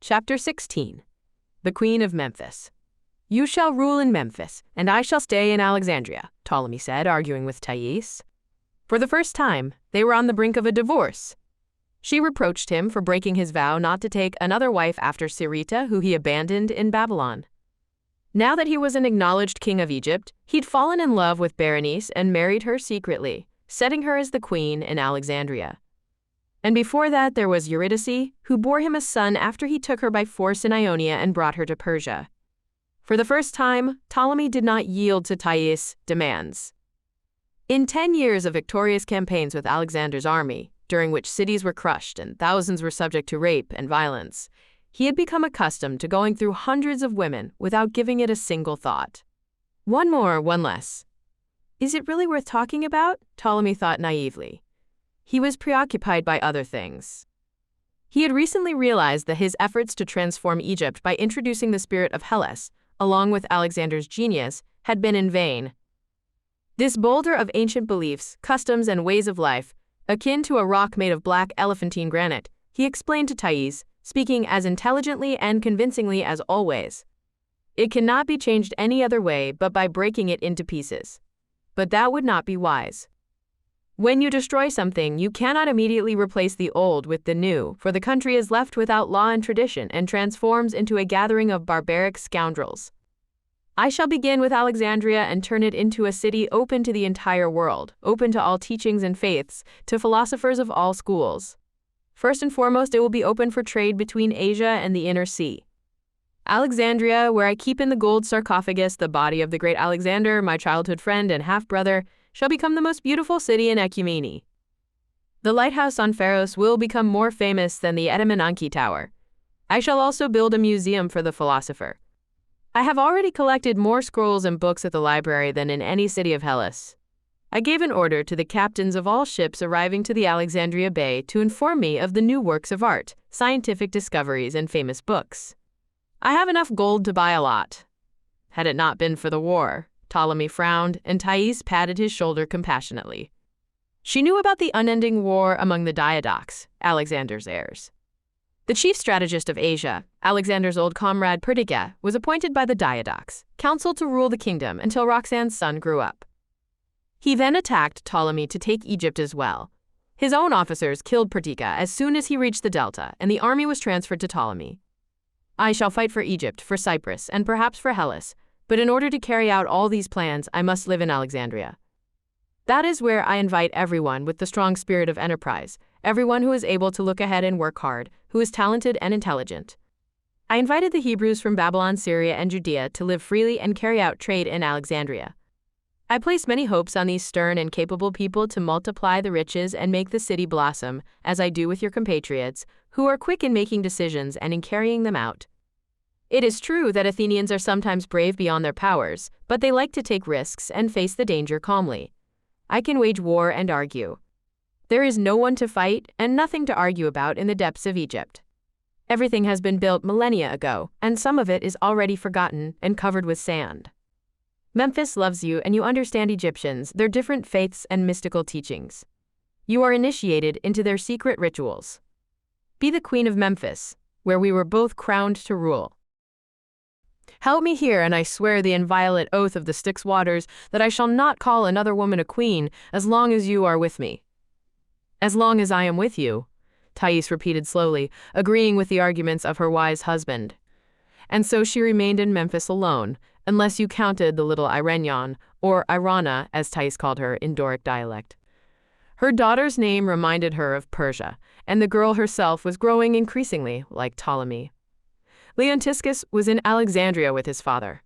Chapter 16. The Queen of Memphis. "You shall rule in Memphis, and I shall stay in Alexandria," Ptolemy said, arguing with Thais. For the first time, they were on the brink of a divorce. She reproached him for breaking his vow not to take another wife after Syreeta, who he abandoned in Babylon. Now that he was an acknowledged king of Egypt, he'd fallen in love with Berenice and married her secretly, setting her as the queen in Alexandria. And before that there was Eurydice, who bore him a son after he took her by force in Ionia and brought her to Persia. For the first time, Ptolemy did not yield to Thais' demands. In 10 years of victorious campaigns with Alexander's army, during which cities were crushed and thousands were subject to rape and violence, he had become accustomed to going through hundreds of women without giving it a single thought. One more, one less. Is it really worth talking about? Ptolemy thought naively. He was preoccupied by other things. He had recently realized that his efforts to transform Egypt by introducing the spirit of Hellas, along with Alexander's genius, had been in vain. This boulder of ancient beliefs, customs, and ways of life, akin to a rock made of black elephantine granite, he explained to Thais, speaking as intelligently and convincingly as always. It cannot be changed any other way but by breaking it into pieces. But that would not be wise. When you destroy something, you cannot immediately replace the old with the new, for the country is left without law and tradition and transforms into a gathering of barbaric scoundrels. I shall begin with Alexandria and turn it into a city open to the entire world, open to all teachings and faiths, to philosophers of all schools. First and foremost, it will be open for trade between Asia and the Inner Sea. Alexandria, where I keep in the gold sarcophagus the body of the great Alexander, my childhood friend and half-brother, shall become the most beautiful city in Ecumene. The lighthouse on Pharos will become more famous than the Etemenanki Tower. I shall also build a museum for the philosopher. I have already collected more scrolls and books at the library than in any city of Hellas. I gave an order to the captains of all ships arriving to the Alexandria Bay to inform me of the new works of art, scientific discoveries, and famous books. I have enough gold to buy a lot. Had it not been for the war, Ptolemy frowned, and Thais patted his shoulder compassionately. She knew about the unending war among the Diadocs, Alexander's heirs. The chief strategist of Asia, Alexander's old comrade Perdiccas, was appointed by the Diadocs, counsel to rule the kingdom until Roxanne's son grew up. He then attacked Ptolemy to take Egypt as well. His own officers killed Perdiccas as soon as he reached the delta, and the army was transferred to Ptolemy. I shall fight for Egypt, for Cyprus, and perhaps for Hellas, but in order to carry out all these plans, I must live in Alexandria. That is where I invite everyone with the strong spirit of enterprise, everyone who is able to look ahead and work hard, who is talented and intelligent. I invited the Hebrews from Babylon, Syria, and Judea to live freely and carry out trade in Alexandria. I place many hopes on these stern and capable people to multiply the riches and make the city blossom, as I do with your compatriots, who are quick in making decisions and in carrying them out. It is true that Athenians are sometimes brave beyond their powers, but they like to take risks and face the danger calmly. I can wage war and argue. There is no one to fight and nothing to argue about in the depths of Egypt. Everything has been built millennia ago, and some of it is already forgotten and covered with sand. Memphis loves you, and you understand Egyptians, their different faiths and mystical teachings. You are initiated into their secret rituals. Be the queen of Memphis, where we were both crowned to rule. Help me here, and I swear the inviolate oath of the Styx waters that I shall not call another woman a queen as long as you are with me. As long as I am with you, Thais repeated slowly, agreeing with the arguments of her wise husband. And so she remained in Memphis alone, unless you counted the little Irenion, or Irana, as Thais called her in Doric dialect. Her daughter's name reminded her of Persia, and the girl herself was growing increasingly like Ptolemy. Leontiscus was in Alexandria with his father.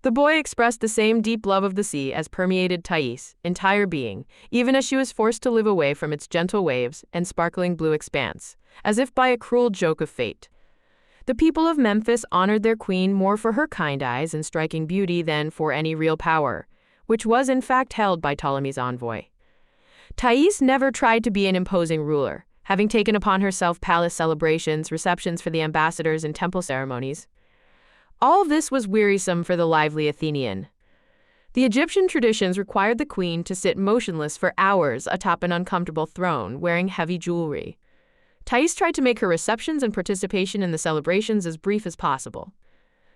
The boy expressed the same deep love of the sea as permeated Thais' entire being, even as she was forced to live away from its gentle waves and sparkling blue expanse, as if by a cruel joke of fate. The people of Memphis honored their queen more for her kind eyes and striking beauty than for any real power, which was in fact held by Ptolemy's envoy. Thais never tried to be an imposing ruler, having taken upon herself palace celebrations, receptions for the ambassadors, and temple ceremonies. All of this was wearisome for the lively Athenian. The Egyptian traditions required the queen to sit motionless for hours atop an uncomfortable throne, wearing heavy jewelry. Thais tried to make her receptions and participation in the celebrations as brief as possible.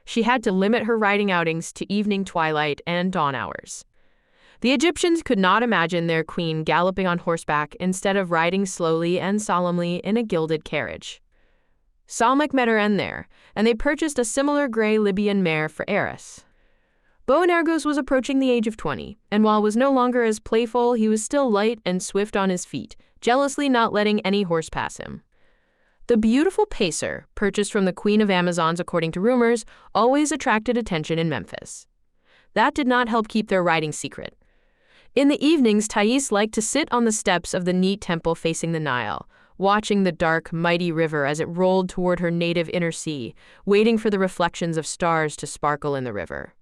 She had to limit her riding outings to evening twilight and dawn hours. The Egyptians could not imagine their queen galloping on horseback instead of riding slowly and solemnly in a gilded carriage. Salmak met her end there, and they purchased a similar gray Libyan mare for heiress. Boanerges was approaching the age of 20, and while was no longer as playful, he was still light and swift on his feet, jealously not letting any horse pass him. The beautiful pacer, purchased from the Queen of Amazons according to rumors, always attracted attention in Memphis. That did not help keep their riding secret. In the evenings, Thais liked to sit on the steps of the neat temple facing the Nile, watching the dark, mighty river as it rolled toward her native inner sea, waiting for the reflections of stars to sparkle in the river.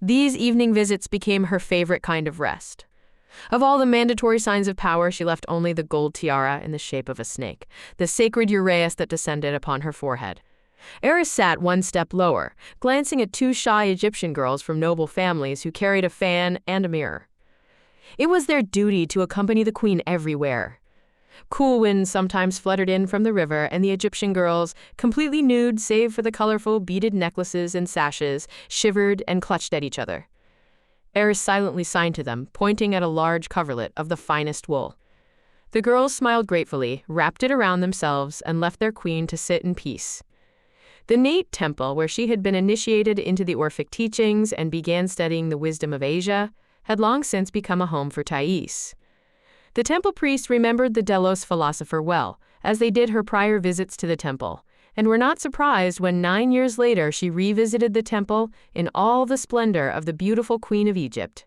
These evening visits became her favorite kind of rest. Of all the mandatory signs of power, she left only the gold tiara in the shape of a snake, the sacred uraeus that descended upon her forehead. Eris sat one step lower, glancing at two shy Egyptian girls from noble families who carried a fan and a mirror. It was their duty to accompany the queen everywhere. Cool winds sometimes fluttered in from the river, and the Egyptian girls, completely nude save for the colorful beaded necklaces and sashes, shivered and clutched at each other. Eris silently signed to them, pointing at a large coverlet of the finest wool. The girls smiled gratefully, wrapped it around themselves, and left their queen to sit in peace. The Nate temple, where she had been initiated into the Orphic teachings and began studying the wisdom of Asia, had long since become a home for Thais. The temple priests remembered the Delos philosopher well, as they did her prior visits to the temple, and were not surprised when 9 years later she revisited the temple in all the splendor of the beautiful Queen of Egypt.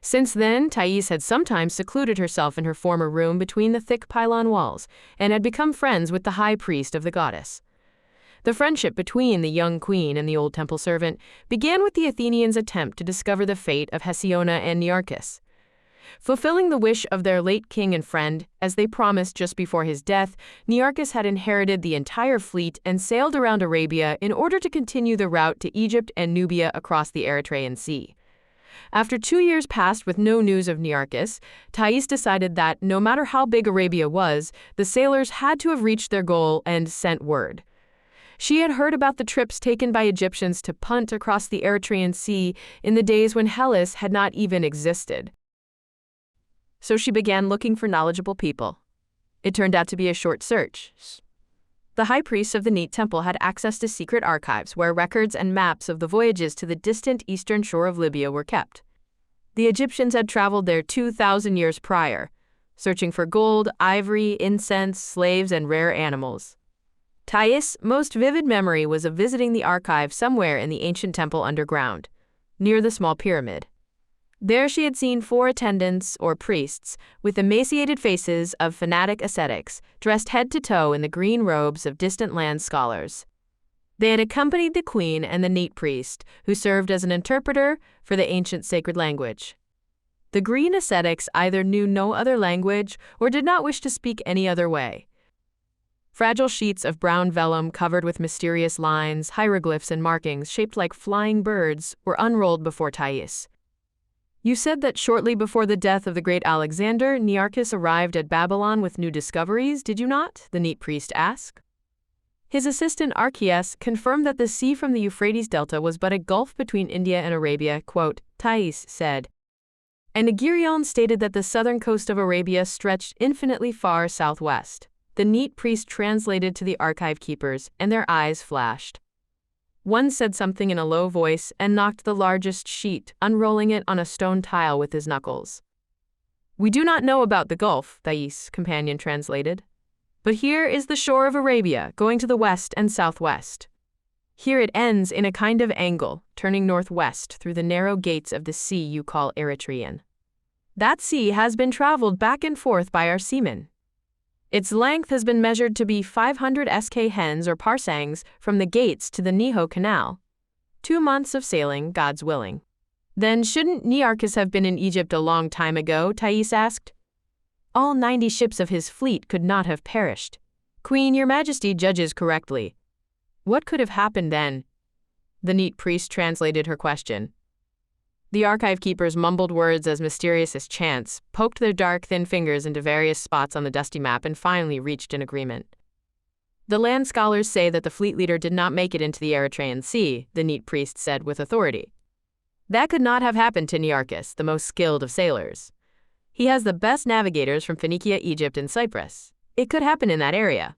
Since then, Thais had sometimes secluded herself in her former room between the thick pylon walls, and had become friends with the high priest of the goddess. The friendship between the young queen and the old temple servant began with the Athenians' attempt to discover the fate of Hesione and Nearchus. Fulfilling the wish of their late king and friend, as they promised just before his death, Nearchus had inherited the entire fleet and sailed around Arabia in order to continue the route to Egypt and Nubia across the Erythraean Sea. After 2 years passed with no news of Nearchus, Thais decided that, no matter how big Arabia was, the sailors had to have reached their goal and sent word. She had heard about the trips taken by Egyptians to punt across the Erythraean Sea in the days when Hellas had not even existed. So she began looking for knowledgeable people. It turned out to be a short search. The high priests of the Neat temple had access to secret archives where records and maps of the voyages to the distant eastern shore of Libya were kept. The Egyptians had traveled there 2,000 years prior, searching for gold, ivory, incense, slaves, and rare animals. Thais' most vivid memory was of visiting the archive somewhere in the ancient temple underground, near the small pyramid. There she had seen 4 attendants, or priests, with emaciated faces of fanatic ascetics, dressed head to toe in the green robes of distant land scholars. They had accompanied the queen and the neat priest, who served as an interpreter for the ancient sacred language. The green ascetics either knew no other language or did not wish to speak any other way. Fragile sheets of brown vellum covered with mysterious lines, hieroglyphs, and markings shaped like flying birds were unrolled before Thais. You said that shortly before the death of the great Alexander, Nearchus arrived at Babylon with new discoveries, did you not? The neat priest asked. His assistant Archias confirmed that the sea from the Euphrates Delta was but a gulf between India and Arabia, quote, Thais said. And Agirion stated that the southern coast of Arabia stretched infinitely far southwest. The neat priest translated to the archive keepers, and their eyes flashed. One said something in a low voice and knocked the largest sheet, unrolling it on a stone tile with his knuckles. We do not know about the Gulf, Thais' companion translated. But here is the shore of Arabia, going to the west and southwest. Here it ends in a kind of angle, turning northwest through the narrow gates of the sea you call Erythraean. That sea has been traveled back and forth by our seamen. Its length has been measured to be 500 sk hens or parsangs from the gates to the Neho Canal. 2 months of sailing, God's willing. Then shouldn't Nearchus have been in Egypt a long time ago, Thais asked. All 90 ships of his fleet could not have perished. Queen, your majesty judges correctly. What could have happened then? The neat priest translated her question. The archive keepers mumbled words as mysterious as chants, poked their dark, thin fingers into various spots on the dusty map, and finally reached an agreement. The land scholars say that the fleet leader did not make it into the Erythraean Sea, the neat priest said with authority. That could not have happened to Nearchus, the most skilled of sailors. He has the best navigators from Phoenicia, Egypt, and Cyprus. It could happen in that area.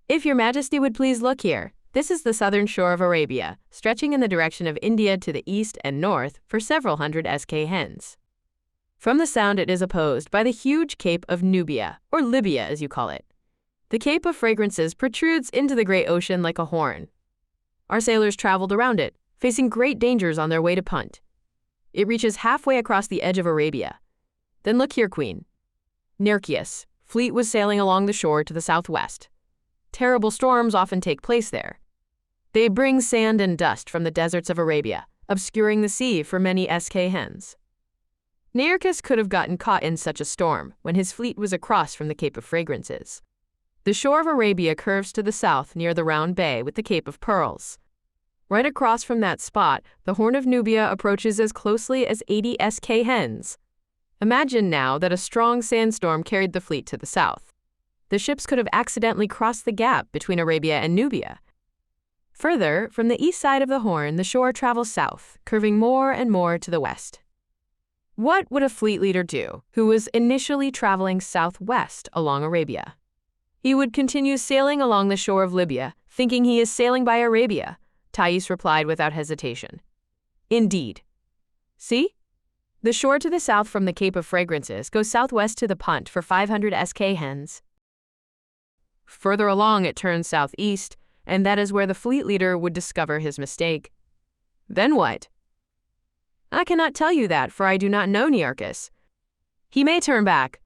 If your majesty would please look here, this is the southern shore of Arabia, stretching in the direction of India to the east and north for several hundred sk hens. From the sound it is opposed by the huge Cape of Nubia, or Libya as you call it. The Cape of Fragrances protrudes into the great ocean like a horn. Our sailors traveled around it, facing great dangers on their way to Punt. It reaches halfway across the edge of Arabia. Then look here, Queen. Nearchus' fleet was sailing along the shore to the southwest. Terrible storms often take place there. They bring sand and dust from the deserts of Arabia, obscuring the sea for many sk hens. Nearchus could have gotten caught in such a storm when his fleet was across from the Cape of Fragrances. The shore of Arabia curves to the south near the round bay with the Cape of Pearls. Right across from that spot, the Horn of Nubia approaches as closely as 80 sk hens. Imagine now that a strong sandstorm carried the fleet to the south. The ships could have accidentally crossed the gap between Arabia and Nubia. Further, from the east side of the Horn, the shore travels south, curving more and more to the west. What would a fleet leader do who was initially traveling southwest along Arabia? He would continue sailing along the shore of Libya, thinking he is sailing by Arabia, Thais replied without hesitation. Indeed. See? The shore to the south from the Cape of Fragrances goes southwest to the Punt for 500 sk hens. Further along it turns southeast, and that is where the fleet leader would discover his mistake. Then what? I cannot tell you that, for I do not know Nearchus. He may turn back.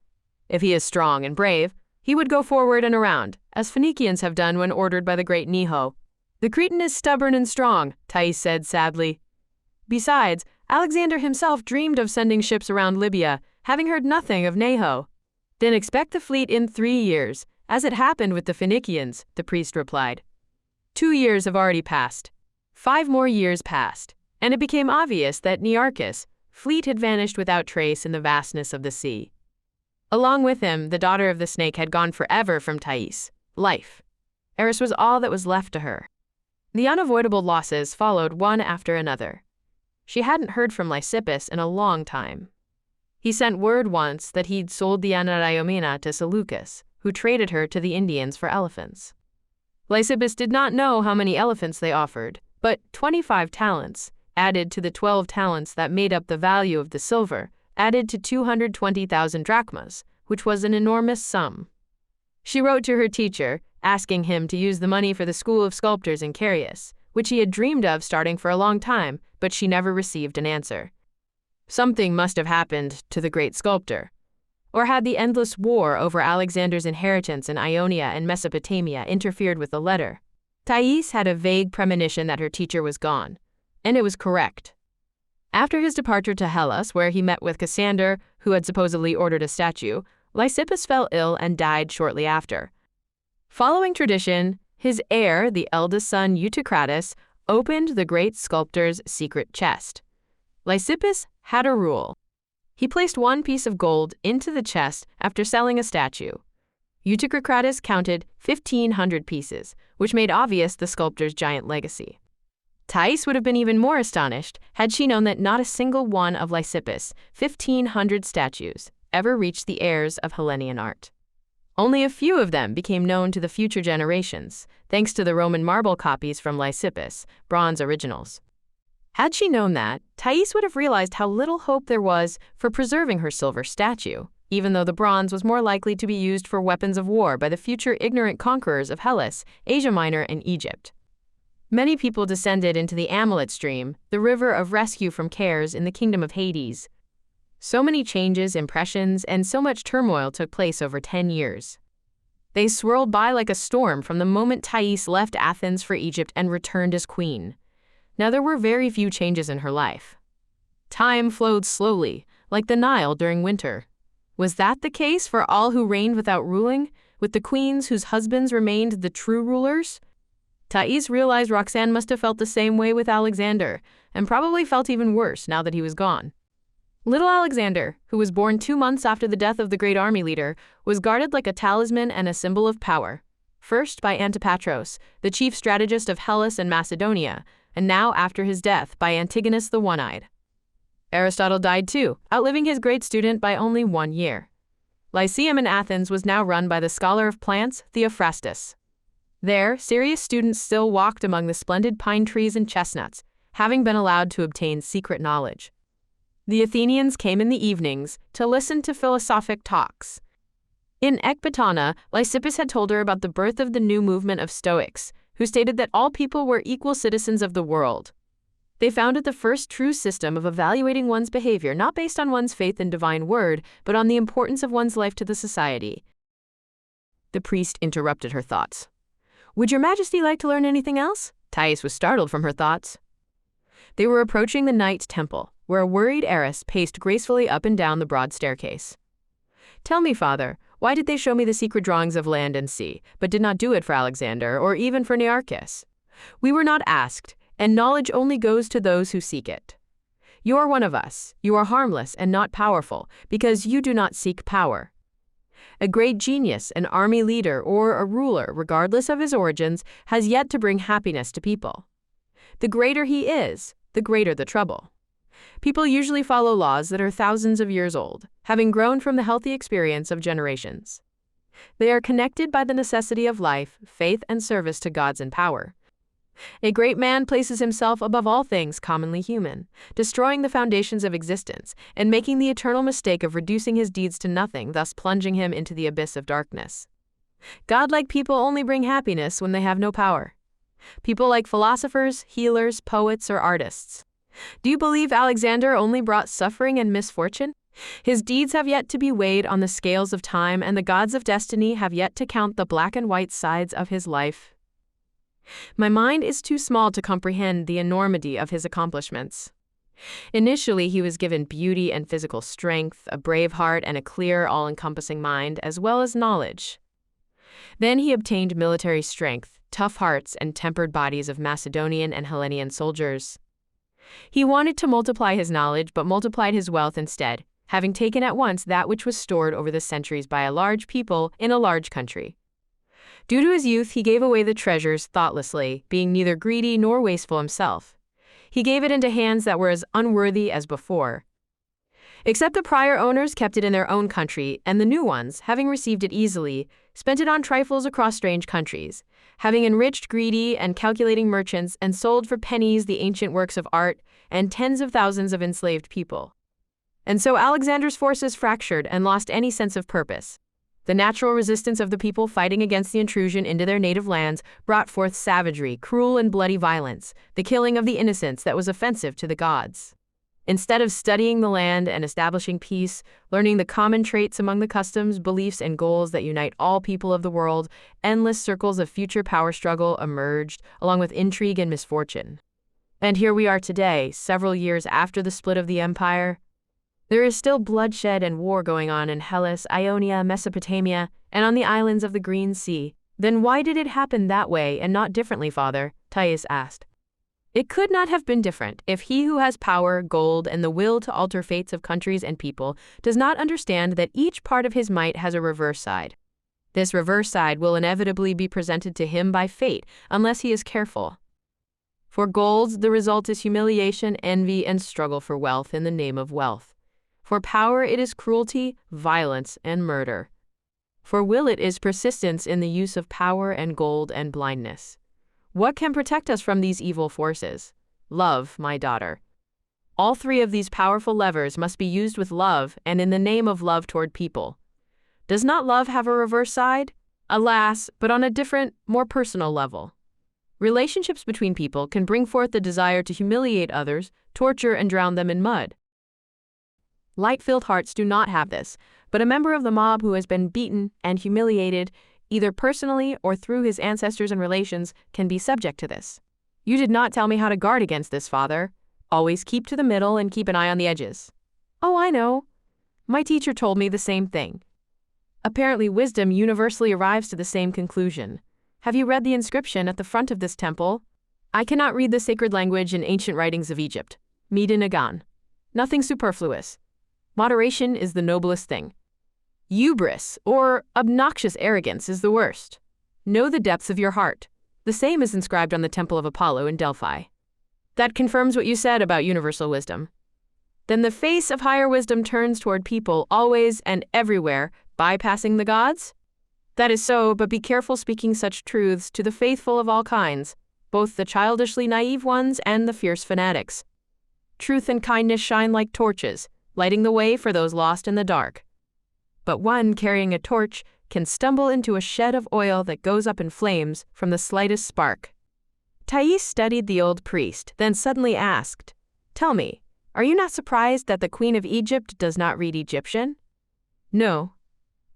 If he is strong and brave, he would go forward and around, as Phoenicians have done when ordered by the great Neho. The Cretan is stubborn and strong, Thais said sadly. Besides, Alexander himself dreamed of sending ships around Libya, having heard nothing of Neho. Then expect the fleet in 3 years, as it happened with the Phoenicians, the priest replied. 2 years have already passed. 5 more years passed, and it became obvious that Nearchus' fleet had vanished without trace in the vastness of the sea. Along with him, the daughter of the snake had gone forever from Thais. Life. Eris was all that was left to her. The unavoidable losses followed one after another. She hadn't heard from Lysippus in a long time. He sent word once that he'd sold the Anariomena to Seleucus, who traded her to the Indians for elephants. Lysippus did not know how many elephants they offered, but 25 talents, added to the 12 talents that made up the value of the silver, added to 220,000 drachmas, which was an enormous sum. She wrote to her teacher, asking him to use the money for the school of sculptors in Carius, which he had dreamed of starting for a long time, but she never received an answer. Something must have happened to the great sculptor. Or had the endless war over Alexander's inheritance in Ionia and Mesopotamia interfered with the letter? Thais had a vague premonition that her teacher was gone, and it was correct. After his departure to Hellas, where he met with Cassander, who had supposedly ordered a statue, Lysippus fell ill and died shortly after. Following tradition, his heir, the eldest son Eutycrates, opened the great sculptor's secret chest. Lysippus had a rule. He placed 1 piece of gold into the chest after selling a statue. Eutycrates counted 1,500 pieces, which made obvious the sculptor's giant legacy. Thais would have been even more astonished had she known that not a single one of Lysippus' 1,500 statues ever reached the heirs of Hellenian art. Only a few of them became known to the future generations, thanks to the Roman marble copies from Lysippus, bronze originals. Had she known that, Thais would have realized how little hope there was for preserving her silver statue, even though the bronze was more likely to be used for weapons of war by the future ignorant conquerors of Hellas, Asia Minor, and Egypt. Many people descended into the Amulet stream, the river of rescue from cares in the kingdom of Hades. So many changes, impressions, and so much turmoil took place over 10 years. They swirled by like a storm from the moment Thais left Athens for Egypt and returned as queen. Now there were very few changes in her life. Time flowed slowly, like the Nile during winter. Was that the case for all who reigned without ruling, with the queens whose husbands remained the true rulers? Thais realized Roxanne must have felt the same way with Alexander, and probably felt even worse now that he was gone. Little Alexander, who was born 2 months after the death of the great army leader, was guarded like a talisman and a symbol of power. First by Antipatros, the chief strategist of Hellas and Macedonia, and now after his death by Antigonus the One-Eyed. Aristotle died too, outliving his great student by only 1 year. Lyceum in Athens was now run by the scholar of plants, Theophrastus. There, serious students still walked among the splendid pine trees and chestnuts, having been allowed to obtain secret knowledge. The Athenians came in the evenings to listen to philosophic talks. In Ecbatana, Lysippus had told her about the birth of the new movement of Stoics, who stated that all people were equal citizens of the world. They founded the first true system of evaluating one's behavior not based on one's faith in divine word, but on the importance of one's life to the society. The priest interrupted her thoughts. "Would your majesty like to learn anything else?" Thais was startled from her thoughts. They were approaching the Knight Temple, where a worried heiress paced gracefully up and down the broad staircase. "Tell me, father, why did they show me the secret drawings of land and sea, but did not do it for Alexander or even for Nearchus? We were not asked, and knowledge only goes to those who seek it. You are one of us. You are harmless and not powerful, because you do not seek power. A great genius, an army leader, or a ruler, regardless of his origins, has yet to bring happiness to people. The greater he is, the greater the trouble. People usually follow laws that are thousands of years old, having grown from the healthy experience of generations. They are connected by the necessity of life, faith, and service to gods and power. A great man places himself above all things commonly human, destroying the foundations of existence and making the eternal mistake of reducing his deeds to nothing, thus plunging him into the abyss of darkness. Godlike people only bring happiness when they have no power. People like philosophers, healers, poets, or artists. Do you believe Alexander only brought suffering and misfortune? His deeds have yet to be weighed on the scales of time, and the gods of destiny have yet to count the black and white sides of his life. My mind is too small to comprehend the enormity of his accomplishments. Initially, he was given beauty and physical strength, a brave heart, and a clear, all-encompassing mind, as well as knowledge. Then he obtained military strength, tough hearts, and tempered bodies of Macedonian and Hellenian soldiers. He wanted to multiply his knowledge, but multiplied his wealth instead, having taken at once that which was stored over the centuries by a large people in a large country. Due to his youth, he gave away the treasures thoughtlessly, being neither greedy nor wasteful himself. He gave it into hands that were as unworthy as before. Except the prior owners kept it in their own country, and the new ones, having received it easily, spent it on trifles across strange countries, having enriched greedy and calculating merchants and sold for pennies the ancient works of art and tens of thousands of enslaved people. And so Alexander's forces fractured and lost any sense of purpose. The natural resistance of the people fighting against the intrusion into their native lands brought forth savagery, cruel and bloody violence, the killing of the innocents that was offensive to the gods. Instead of studying the land and establishing peace, learning the common traits among the customs, beliefs, and goals that unite all people of the world, endless circles of future power struggle emerged, along with intrigue and misfortune. And here we are today, several years after the split of the empire. There is still bloodshed and war going on in Hellas, Ionia, Mesopotamia, and on the islands of the Green Sea. Then why did it happen that way and not differently, father? Thais asked. It could not have been different if he who has power, gold, and the will to alter fates of countries and people does not understand that each part of his might has a reverse side. This reverse side will inevitably be presented to him by fate unless he is careful. For gold, the result is humiliation, envy, and struggle for wealth in the name of wealth. For power, it is cruelty, violence, and murder. For will, it is persistence in the use of power and gold and blindness. What can protect us from these evil forces? Love, my daughter. All three of these powerful levers must be used with love and in the name of love toward people. Does not love have a reverse side? Alas, but on a different, more personal level. Relationships between people can bring forth the desire to humiliate others, torture, and drown them in mud. Light-filled hearts do not have this, but a member of the mob who has been beaten and humiliated, either personally or through his ancestors and relations, can be subject to this. You did not tell me how to guard against this, father. Always keep to the middle and keep an eye on the edges. Oh, I know. My teacher told me the same thing. Apparently, wisdom universally arrives to the same conclusion. Have you read the inscription at the front of this temple? I cannot read the sacred language in ancient writings of Egypt. Mede Nagan. Nothing superfluous. Moderation is the noblest thing. Hubris, or obnoxious arrogance, is the worst. Know the depths of your heart. The same is inscribed on the Temple of Apollo in Delphi. That confirms what you said about universal wisdom. Then the face of higher wisdom turns toward people always and everywhere, bypassing the gods? That is so, but be careful speaking such truths to the faithful of all kinds, both the childishly naive ones and the fierce fanatics. Truth and kindness shine like torches, lighting the way for those lost in the dark. But one carrying a torch can stumble into a shed of oil that goes up in flames from the slightest spark. Thais studied the old priest, then suddenly asked, "Tell me, are you not surprised that the Queen of Egypt does not read Egyptian?" "No."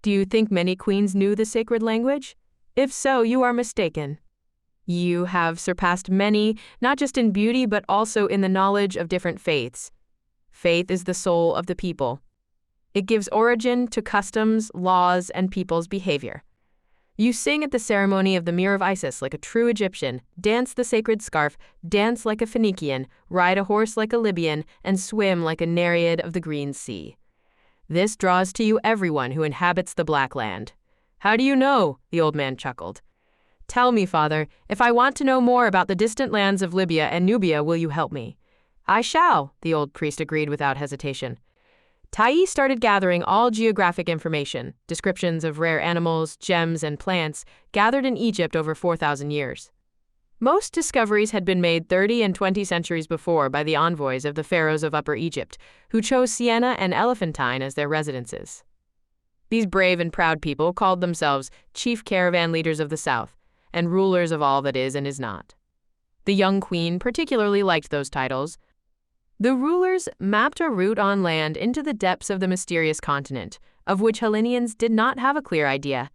"Do you think many queens knew the sacred language? If so, you are mistaken. You have surpassed many, not just in beauty but also in the knowledge of different faiths. Faith is the soul of the people. It gives origin to customs, laws, and people's behavior. You sing at the ceremony of the Mirror of Isis like a true Egyptian, dance the sacred scarf, dance like a Phoenician, ride a horse like a Libyan, and swim like a Nereid of the Green Sea. This draws to you everyone who inhabits the Black Land. How do you know?" the old man chuckled. "Tell me, father, if I want to know more about the distant lands of Libya and Nubia, will you help me?" "I shall," the old priest agreed without hesitation. Thais started gathering all geographic information, descriptions of rare animals, gems, and plants, gathered in Egypt over 4,000 years. Most discoveries had been made 30 and 20 centuries before by the envoys of the pharaohs of Upper Egypt, who chose Siena and Elephantine as their residences. These brave and proud people called themselves chief caravan leaders of the South, and rulers of all that is and is not. The young queen particularly liked those titles. The rulers mapped a route on land into the depths of the mysterious continent, of which Hellenians did not have a clear idea.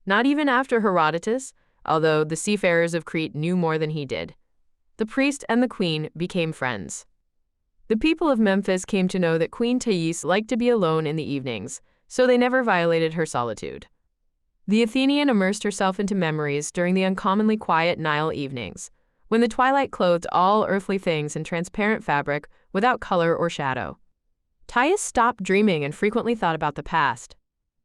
Not even after Herodotus, although the seafarers of Crete knew more than he did. The priest and the queen became friends. The people of Memphis came to know that Queen Thais liked to be alone in the evenings, so they never violated her solitude. The Athenian immersed herself into memories during the uncommonly quiet Nile evenings, when the twilight clothed all earthly things in transparent fabric without color or shadow. Thais stopped dreaming and frequently thought about the past.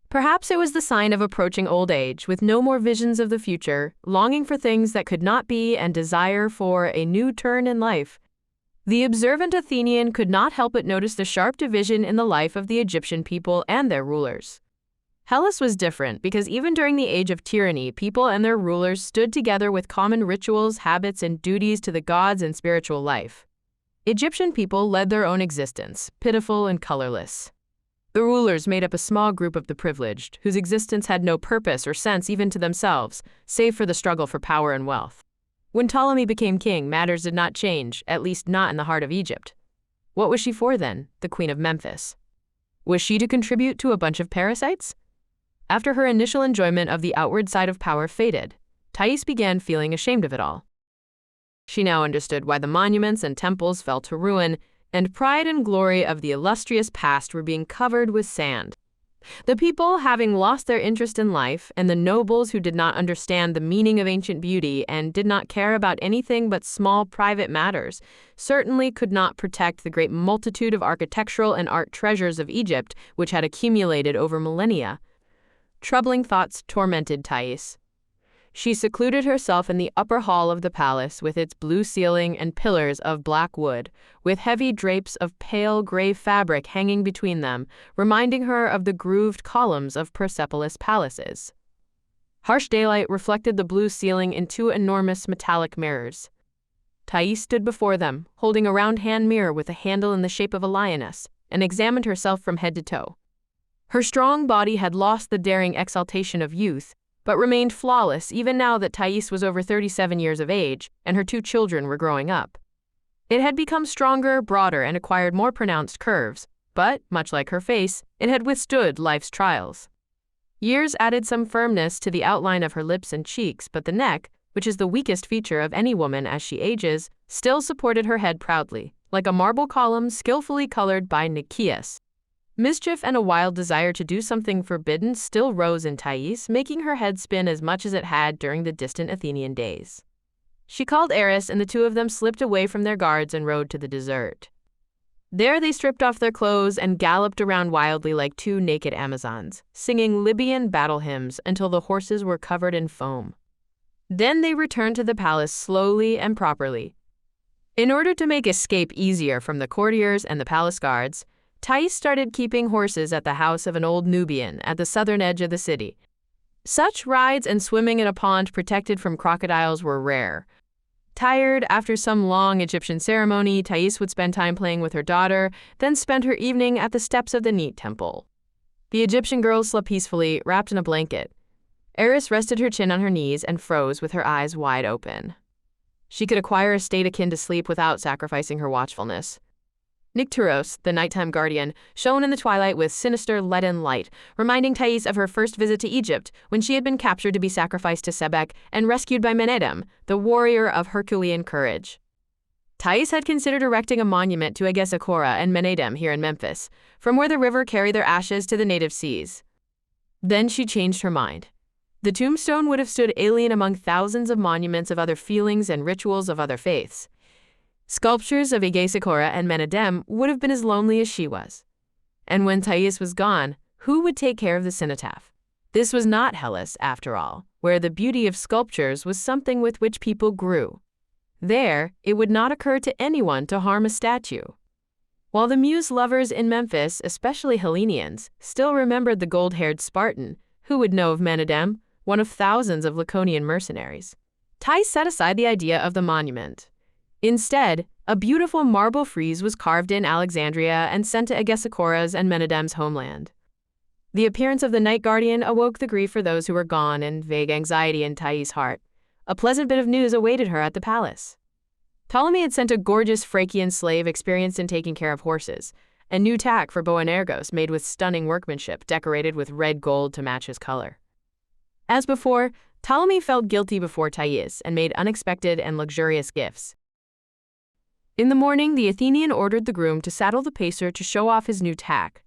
Perhaps it was the sign of approaching old age, with no more visions of the future, longing for things that could not be and desire for a new turn in life. The observant Athenian could not help but notice the sharp division in the life of the Egyptian people and their rulers. Hellas was different because even during the age of tyranny, people and their rulers stood together with common rituals, habits, and duties to the gods and spiritual life. Egyptian people led their own existence, pitiful and colorless. The rulers made up a small group of the privileged, whose existence had no purpose or sense even to themselves, save for the struggle for power and wealth. When Ptolemy became king, matters did not change, at least not in the heart of Egypt. What was she for then, the queen of Memphis? Was she to contribute to a bunch of parasites? After her initial enjoyment of the outward side of power faded, Thais began feeling ashamed of it all. She now understood why the monuments and temples fell to ruin, and pride and glory of the illustrious past were being covered with sand. The people, having lost their interest in life, and the nobles who did not understand the meaning of ancient beauty and did not care about anything but small private matters, certainly could not protect the great multitude of architectural and art treasures of Egypt which had accumulated over millennia. Troubling thoughts tormented Thais. She secluded herself in the upper hall of the palace with its blue ceiling and pillars of black wood, with heavy drapes of pale gray fabric hanging between them, reminding her of the grooved columns of Persepolis palaces. Harsh daylight reflected the blue ceiling in two enormous metallic mirrors. Thais stood before them, holding a round hand mirror with a handle in the shape of a lioness, and examined herself from head to toe. Her strong body had lost the daring exaltation of youth, but remained flawless even now that Thais was over 37 years of age and her two children were growing up. It had become stronger, broader, and acquired more pronounced curves, but, much like her face, it had withstood life's trials. Years added some firmness to the outline of her lips and cheeks, but the neck, which is the weakest feature of any woman as she ages, still supported her head proudly, like a marble column skillfully colored by Nicias. Mischief and a wild desire to do something forbidden still rose in Thais, making her head spin as much as it had during the distant Athenian days. She called Eris, and the two of them slipped away from their guards and rode to the desert. There they stripped off their clothes and galloped around wildly like two naked Amazons, singing Libyan battle hymns until the horses were covered in foam. Then they returned to the palace slowly and properly. In order to make escape easier from the courtiers and the palace guards, Thais started keeping horses at the house of an old Nubian at the southern edge of the city. Such rides and swimming in a pond protected from crocodiles were rare. Tired after some long Egyptian ceremony, Thais would spend time playing with her daughter, then spend her evening at the steps of the Neat Temple. The Egyptian girls slept peacefully, wrapped in a blanket. Eris rested her chin on her knees and froze with her eyes wide open. She could acquire a state akin to sleep without sacrificing her watchfulness. Nycteros, the nighttime guardian, shone in the twilight with sinister leaden light, reminding Thais of her first visit to Egypt when she had been captured to be sacrificed to Sebek and rescued by Menedem, the warrior of Herculean courage. Thais had considered erecting a monument to Agesicora and Menedem here in Memphis, from where the river carried their ashes to the native seas. Then she changed her mind. The tombstone would have stood alien among thousands of monuments of other feelings and rituals of other faiths. Sculptures of Agesicora and Menedem would have been as lonely as she was. And when Thais was gone, who would take care of the cenotaph? This was not Hellas, after all, where the beauty of sculptures was something with which people grew. There, it would not occur to anyone to harm a statue. While the muse lovers in Memphis, especially Hellenians, still remembered the gold-haired Spartan, who would know of Menedem, one of thousands of Laconian mercenaries? Thais set aside the idea of the monument. Instead, a beautiful marble frieze was carved in Alexandria and sent to Agesicora's and Menedem's homeland. The appearance of the night guardian awoke the grief for those who were gone and vague anxiety in Thais' heart. A pleasant bit of news awaited her at the palace. Ptolemy had sent a gorgeous Phrygian slave experienced in taking care of horses, a new tack for Boanergos made with stunning workmanship decorated with red gold to match his color. As before, Ptolemy felt guilty before Thais and made unexpected and luxurious gifts. In the morning, the Athenian ordered the groom to saddle the pacer to show off his new tack.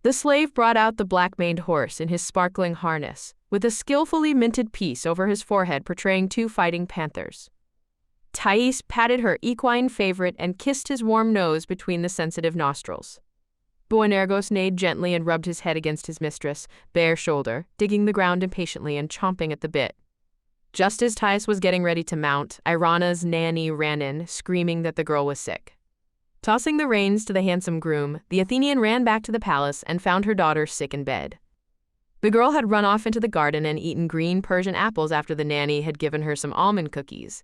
The slave brought out the black-maned horse in his sparkling harness, with a skillfully minted piece over his forehead portraying two fighting panthers. Thais patted her equine favorite and kissed his warm nose between the sensitive nostrils. Boanergos neighed gently and rubbed his head against his mistress' bare shoulder, digging the ground impatiently and chomping at the bit. Just as Thais was getting ready to mount, Irana's nanny ran in, screaming that the girl was sick. Tossing the reins to the handsome groom, the Athenian ran back to the palace and found her daughter sick in bed. The girl had run off into the garden and eaten green Persian apples after the nanny had given her some almond cookies.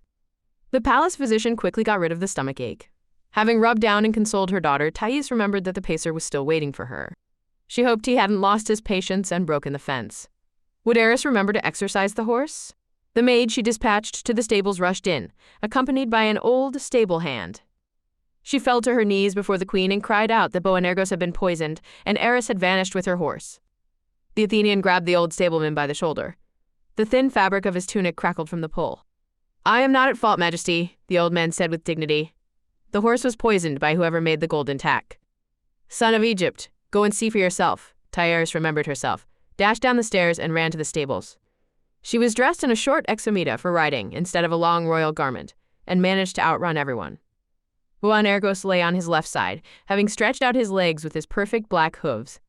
The palace physician quickly got rid of the stomachache. Having rubbed down and consoled her daughter, Thais remembered that the pacer was still waiting for her. She hoped he hadn't lost his patience and broken the fence. Would Eris remember to exercise the horse? The maid she dispatched to the stables rushed in, accompanied by an old stable hand. She fell to her knees before the queen and cried out that Boanergos had been poisoned and Eris had vanished with her horse. The Athenian grabbed the old stableman by the shoulder. The thin fabric of his tunic crackled from the pull. "I am not at fault, Majesty," the old man said with dignity. "The horse was poisoned by whoever made the golden tack." "Son of Egypt, go and see for yourself," Thais remembered herself, dashed down the stairs and ran to the stables. She was dressed in a short exometa for riding instead of a long royal garment, and managed to outrun everyone. Boanergos lay on his left side, having stretched out his legs with his perfect black hooves.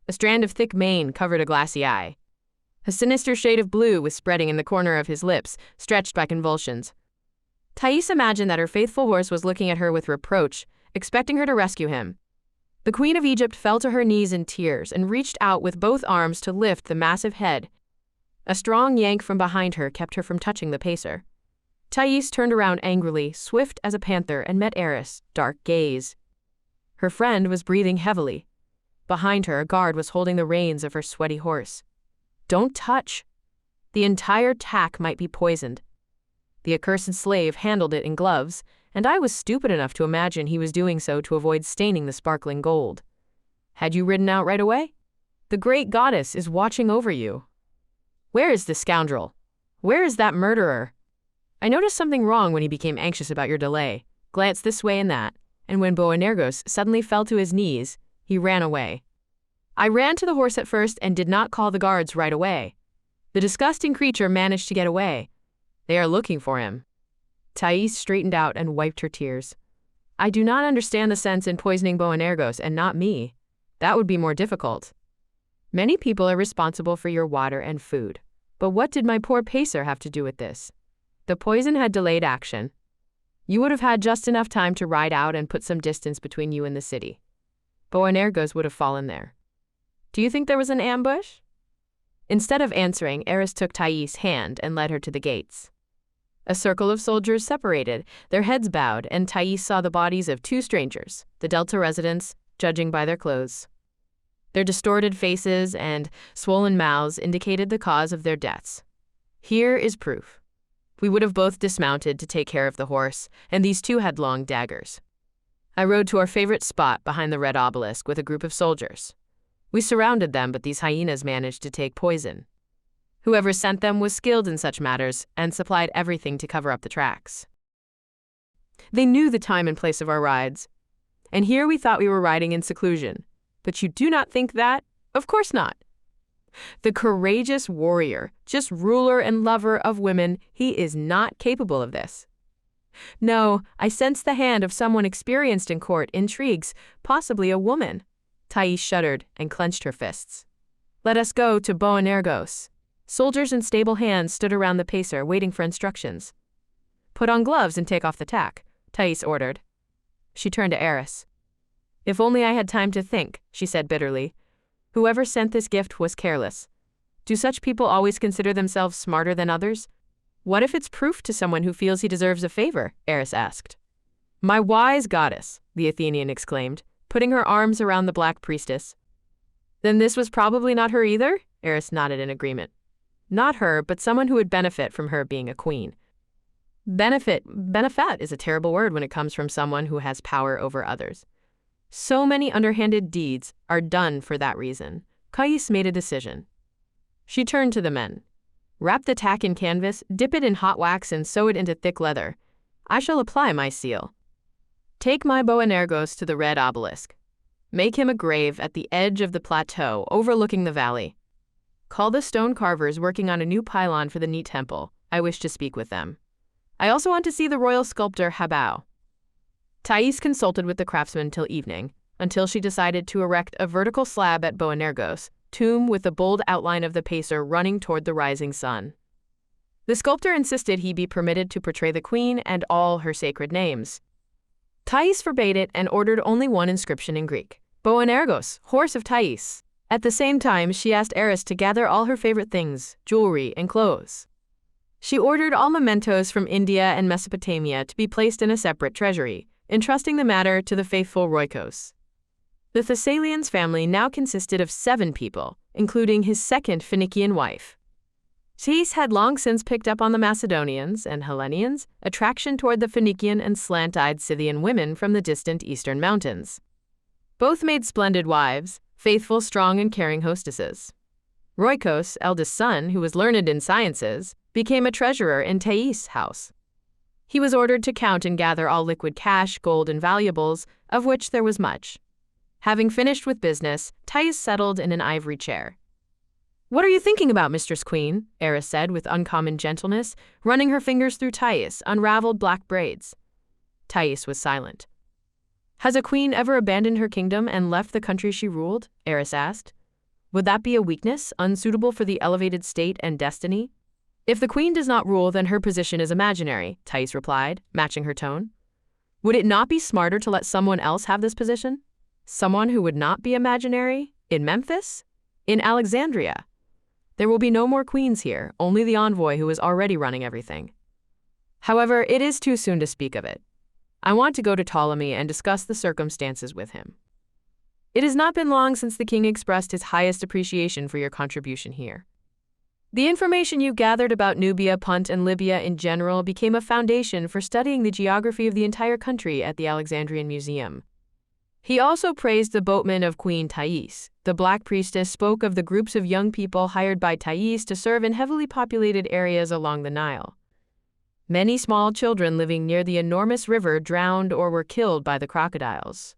A strand of thick mane covered a glassy eye. A sinister shade of blue was spreading in the corner of his lips, stretched by convulsions. Thais imagined that her faithful horse was looking at her with reproach, expecting her to rescue him. The Queen of Egypt fell to her knees in tears and reached out with both arms to lift the massive head. A strong yank from behind her kept her from touching the pacer. Thais turned around angrily, swift as a panther, and met Eris' dark gaze. Her friend was breathing heavily. Behind her, a guard was holding the reins of her sweaty horse. "Don't touch." The entire tack might be poisoned. The accursed slave handled it in gloves, and I was stupid enough to imagine he was doing so to avoid staining the sparkling gold. "Had you ridden out right away? The great goddess is watching over you. Where is this scoundrel? Where is that murderer? I noticed something wrong when he became anxious about your delay, glanced this way and that, and when Boanergos suddenly fell to his knees, he ran away." I ran to the horse at first and did not call the guards right away. The disgusting creature managed to get away. They are looking for him." Thais straightened out and wiped her tears. "I do not understand the sense in poisoning Boanergos and not me. That would be more difficult. Many people are responsible for your water and food. But what did my poor pacer have to do with this? The poison had delayed action. You would have had just enough time to ride out and put some distance between you and the city. Boanergos would have fallen there. Do you think there was an ambush?" Instead of answering, Eris took Thais' hand and led her to the gates. A circle of soldiers separated, their heads bowed, and Thais saw the bodies of two strangers, the Delta residents, judging by their clothes. Their distorted faces and swollen mouths indicated the cause of their deaths. Here is proof. We would have both dismounted to take care of the horse, and these two had long daggers. I rode to our favorite spot behind the red obelisk with a group of soldiers. We surrounded them, but these hyenas managed to take poison. Whoever sent them was skilled in such matters and supplied everything to cover up the tracks. They knew the time and place of our rides. And here we thought we were riding in seclusion. But you do not think that? Of course not. The courageous warrior, just ruler and lover of women, he is not capable of this. No, I sense the hand of someone experienced in court intrigues, possibly a woman. Thais shuddered and clenched her fists. Let us go to Boanergos. Soldiers in stable hands stood around the pacer, waiting for instructions. Put on gloves and take off the tack, Thais ordered. She turned to Eris. If only I had time to think, she said bitterly. Whoever sent this gift was careless. Do such people always consider themselves smarter than others? What if it's proof to someone who feels he deserves a favor? Eris asked. My wise goddess, the Athenian exclaimed, putting her arms around the black priestess. Then this was probably not her either? Eris nodded in agreement. Not her, but someone who would benefit from her being a queen. Benefit is a terrible word when it comes from someone who has power over others. So many underhanded deeds are done for that reason. Thais made a decision. She turned to the men. Wrap the tack in canvas, dip it in hot wax, and sew it into thick leather. I shall apply my seal. Take my Boanergos to the red obelisk. Make him a grave at the edge of the plateau overlooking the valley. Call the stone carvers working on a new pylon for the new temple. I wish to speak with them. I also want to see the royal sculptor Habao. Thais consulted with the craftsman till evening, until she decided to erect a vertical slab at Boanergos, tomb with the bold outline of the pacer running toward the rising sun. The sculptor insisted he be permitted to portray the queen and all her sacred names. Thais forbade it and ordered only one inscription in Greek, Boanergos, horse of Thais. At the same time, she asked Eris to gather all her favorite things, jewelry and clothes. She ordered all mementos from India and Mesopotamia to be placed in a separate treasury, entrusting the matter to the faithful Roikos. The Thessalians' family now consisted of 7 people, including his second Phoenician wife. Thais had long since picked up on the Macedonians and Hellenians' attraction toward the Phoenician and slant-eyed Scythian women from the distant eastern mountains. Both made splendid wives, faithful, strong, and caring hostesses. Roikos, eldest son, who was learned in sciences, became a treasurer in Thais' house. He was ordered to count and gather all liquid cash, gold, and valuables, of which there was much. Having finished with business, Thais settled in an ivory chair. What are you thinking about, Mistress Queen? Eris said with uncommon gentleness, running her fingers through Thais' unraveled black braids. Thais was silent. Has a queen ever abandoned her kingdom and left the country she ruled? Eris asked. Would that be a weakness, unsuitable for the elevated state and destiny? If the queen does not rule, then her position is imaginary, Thais replied, matching her tone. Would it not be smarter to let someone else have this position? Someone who would not be imaginary? In Memphis? In Alexandria? There will be no more queens here, only the envoy who is already running everything. However, it is too soon to speak of it. I want to go to Ptolemy and discuss the circumstances with him. It has not been long since the king expressed his highest appreciation for your contribution here. The information you gathered about Nubia, Punt, and Libya in general became a foundation for studying the geography of the entire country at the Alexandrian Museum. He also praised the boatmen of Queen Thais. The Black Priestess spoke of the groups of young people hired by Thais to serve in heavily populated areas along the Nile. Many small children living near the enormous river drowned or were killed by the crocodiles.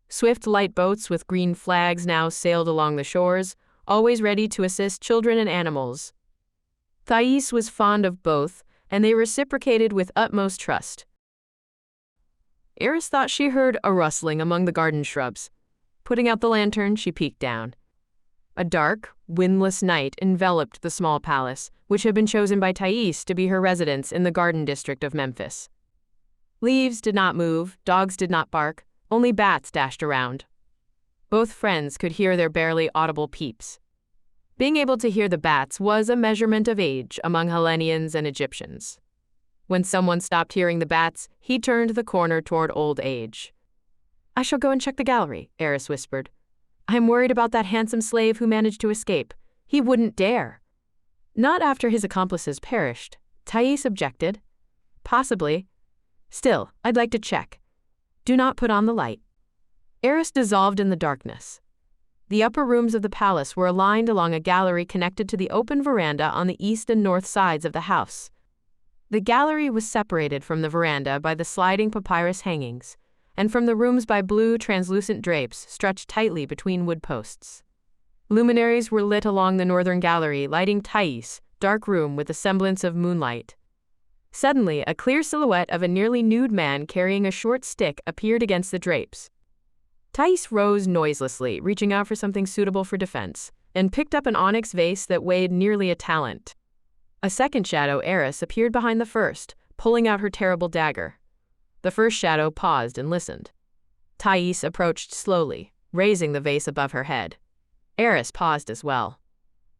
Swift light boats with green flags now sailed along the shores, always ready to assist children and animals. Thais was fond of both, and they reciprocated with utmost trust. Eris thought she heard a rustling among the garden shrubs. Putting out the lantern, she peeked down. A dark, windless night enveloped the small palace, which had been chosen by Thais to be her residence in the garden district of Memphis. Leaves did not move, dogs did not bark, only bats dashed around. Both friends could hear their barely audible peeps. Being able to hear the bats was a measurement of age among Hellenians and Egyptians. When someone stopped hearing the bats, he turned the corner toward old age. "I shall go and check the gallery," Eris whispered. "I am worried about that handsome slave who managed to escape. He wouldn't dare." "Not after his accomplices perished," Thais objected. "Possibly. Still, I'd like to check. Do not put on the light." Eris dissolved in the darkness. The upper rooms of the palace were aligned along a gallery connected to the open veranda on the east and north sides of the house. The gallery was separated from the veranda by the sliding papyrus hangings, and from the rooms by blue translucent drapes stretched tightly between wood posts. Luminaries were lit along the northern gallery, lighting Thais' dark room with a semblance of moonlight. Suddenly, a clear silhouette of a nearly nude man carrying a short stick appeared against the drapes. Thais rose noiselessly, reaching out for something suitable for defense, and picked up an onyx vase that weighed nearly a talent. A second shadow, Eris, appeared behind the first, pulling out her terrible dagger. The first shadow paused and listened. Thais approached slowly, raising the vase above her head. Eris paused as well.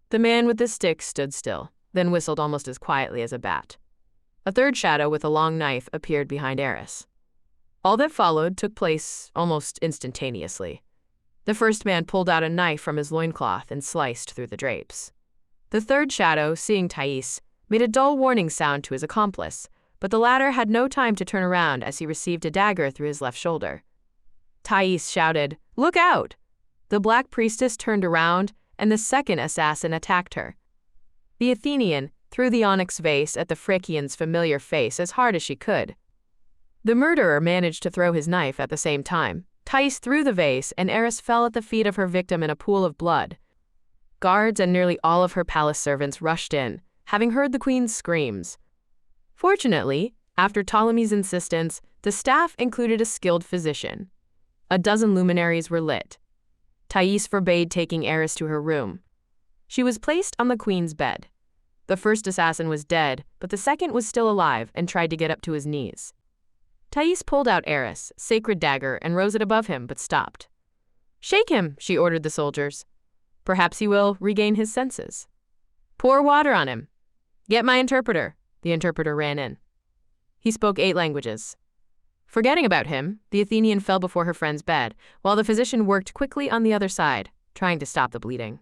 The man with the stick stood still, then whistled almost as quietly as a bat. A third shadow with a long knife appeared behind Eris. All that followed took place almost instantaneously. The first man pulled out a knife from his loincloth and sliced through the drapes. The third shadow, seeing Thais, made a dull warning sound to his accomplice, but the latter had no time to turn around as he received a dagger through his left shoulder. Thais shouted, "Look out!" The black priestess turned around, and the second assassin attacked her. The Athenian threw the onyx vase at the Phrygian's familiar face as hard as she could. The murderer managed to throw his knife at the same time. Thais threw the vase, and Eris fell at the feet of her victim in a pool of blood. Guards and nearly all of her palace servants rushed in, having heard the queen's screams. Fortunately, after Ptolemy's insistence, the staff included a skilled physician. A dozen luminaries were lit. Thais forbade taking Eris to her room. She was placed on the queen's bed. The first assassin was dead, but the second was still alive and tried to get up to his knees. Thais pulled out Eris' sacred dagger and rose it above him, but stopped. "Shake him," she ordered the soldiers. "Perhaps he will regain his senses." "Pour water on him." "Get my interpreter." The interpreter ran in. He spoke 8 languages. Forgetting about him, the Athenian fell before her friend's bed, while the physician worked quickly on the other side, trying to stop the bleeding.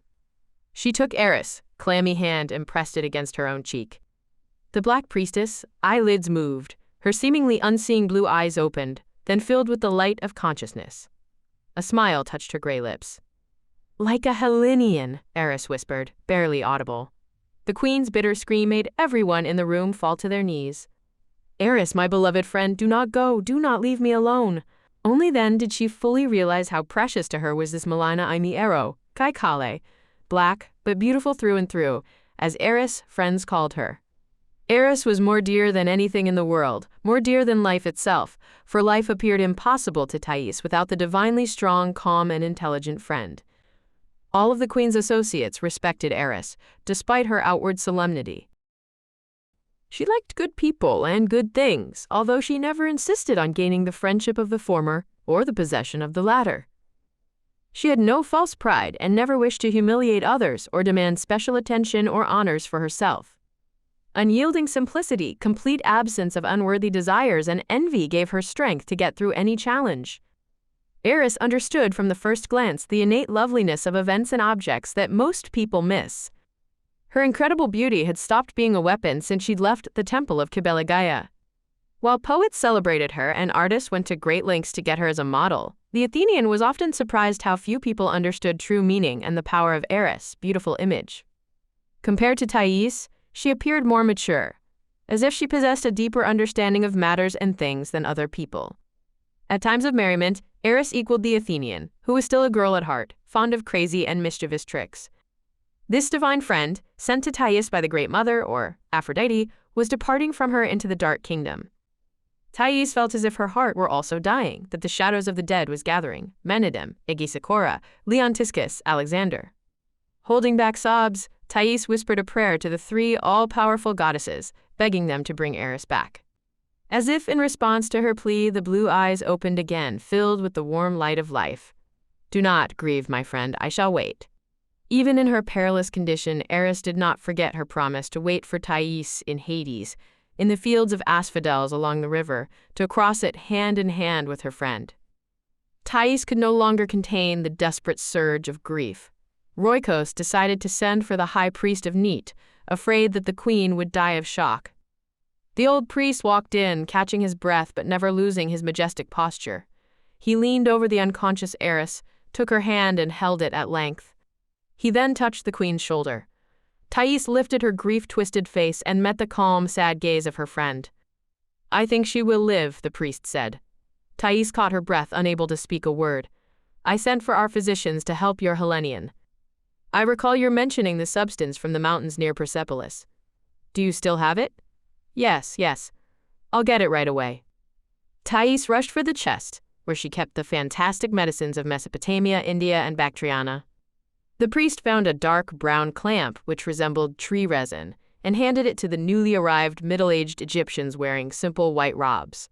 She took Eris' clammy hand and pressed it against her own cheek. The black priestess' eyelids moved, her seemingly unseeing blue eyes opened, then filled with the light of consciousness. A smile touched her gray lips. "Like a Hellenian," Eris whispered, barely audible. The queen's bitter scream made everyone in the room fall to their knees. "Eris, my beloved friend, do not go, do not leave me alone." Only then did she fully realize how precious to her was this Melina Imiero, Kaikale, black but beautiful through and through, as Eris' friends called her. Eris was more dear than anything in the world, more dear than life itself, for life appeared impossible to Thais without the divinely strong, calm, and intelligent friend. All of the queen's associates respected Eris, despite her outward solemnity. She liked good people and good things, although she never insisted on gaining the friendship of the former or the possession of the latter. She had no false pride and never wished to humiliate others or demand special attention or honors for herself. Unyielding simplicity, complete absence of unworthy desires, and envy gave her strength to get through any challenge. Eris understood from the first glance the innate loveliness of events and objects that most people miss. Her incredible beauty had stopped being a weapon since she'd left the temple of Cybele Gaia. While poets celebrated her and artists went to great lengths to get her as a model, the Athenian was often surprised how few people understood true meaning and the power of Eris' beautiful image. Compared to Thais, she appeared more mature, as if she possessed a deeper understanding of matters and things than other people. At times of merriment, Eris equaled the Athenian, who was still a girl at heart, fond of crazy and mischievous tricks. This divine friend, sent to Thais by the Great Mother, or Aphrodite, was departing from her into the dark kingdom. Thais felt as if her heart were also dying, that the shadows of the dead was gathering, Menedem, Aegisicora, Leontiscus, Alexander. Holding back sobs, Thais whispered a prayer to the three all-powerful goddesses, begging them to bring Eris back. As if in response to her plea, the blue eyes opened again, filled with the warm light of life. "Do not grieve, my friend, I shall wait." Even in her perilous condition, Eris did not forget her promise to wait for Thais in Hades, in the fields of asphodels along the river, to cross it hand in hand with her friend. Thais could no longer contain the desperate surge of grief. Roikos decided to send for the high priest of Neet, afraid that the queen would die of shock. The old priest walked in, catching his breath but never losing his majestic posture. He leaned over the unconscious Eris, took her hand and held it at length. He then touched the queen's shoulder. Thais lifted her grief-twisted face and met the calm, sad gaze of her friend. "I think she will live," the priest said. Thais caught her breath, unable to speak a word. "I sent for our physicians to help your Hellenian. I recall your mentioning the substance from the mountains near Persepolis. Do you still have it?" Yes. I'll get it right away." Thais rushed for the chest, where she kept the fantastic medicines of Mesopotamia, India, and Bactriana. The priest found a dark brown clamp which resembled tree resin and handed it to the newly arrived middle-aged Egyptians wearing simple white robes.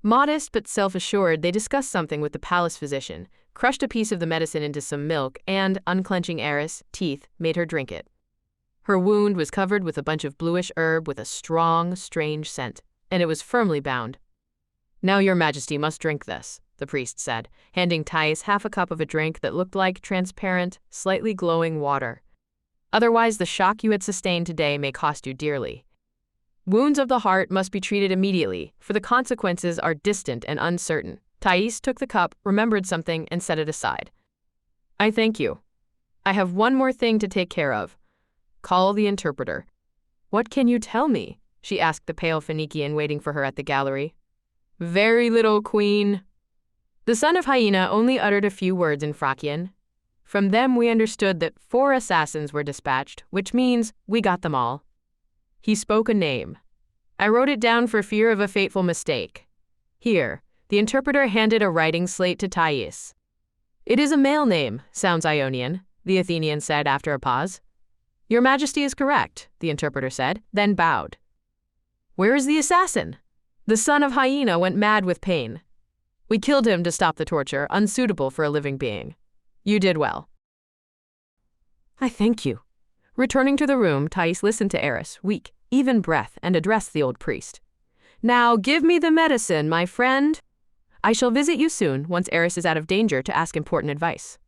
Modest but self-assured, they discussed something with the palace physician, crushed a piece of the medicine into some milk, and, unclenching Eris' teeth, made her drink it. Her wound was covered with a bunch of bluish herb with a strong, strange scent, and it was firmly bound. "Now your majesty must drink this," the priest said, handing Thais half a cup of a drink that looked like transparent, slightly glowing water. "Otherwise the shock you had sustained today may cost you dearly. Wounds of the heart must be treated immediately, for the consequences are distant and uncertain." Thais took the cup, remembered something, and set it aside. "I thank you. I have one more thing to take care of. Call the interpreter." "What can you tell me?" she asked the pale Phoenician waiting for her at the gallery. "Very little, queen." The son of Hyena only uttered a few words in Phrakian. From them we understood that 4 assassins were dispatched, which means we got them all. He spoke a name. I wrote it down for fear of a fateful mistake. Here, the interpreter handed a writing slate to Thais. "It is a male name, sounds Ionian," the Athenian said after a pause. "Your majesty is correct," the interpreter said, then bowed. "Where is the assassin?" "The son of Hyena went mad with pain. We killed him to stop the torture, unsuitable for a living being. You did well." "I thank you." Returning to the room, Thais listened to Eris, weak, even breath, and addressed the old priest. "Now give me the medicine, my friend. I shall visit you soon, once Eris is out of danger, to ask important advice."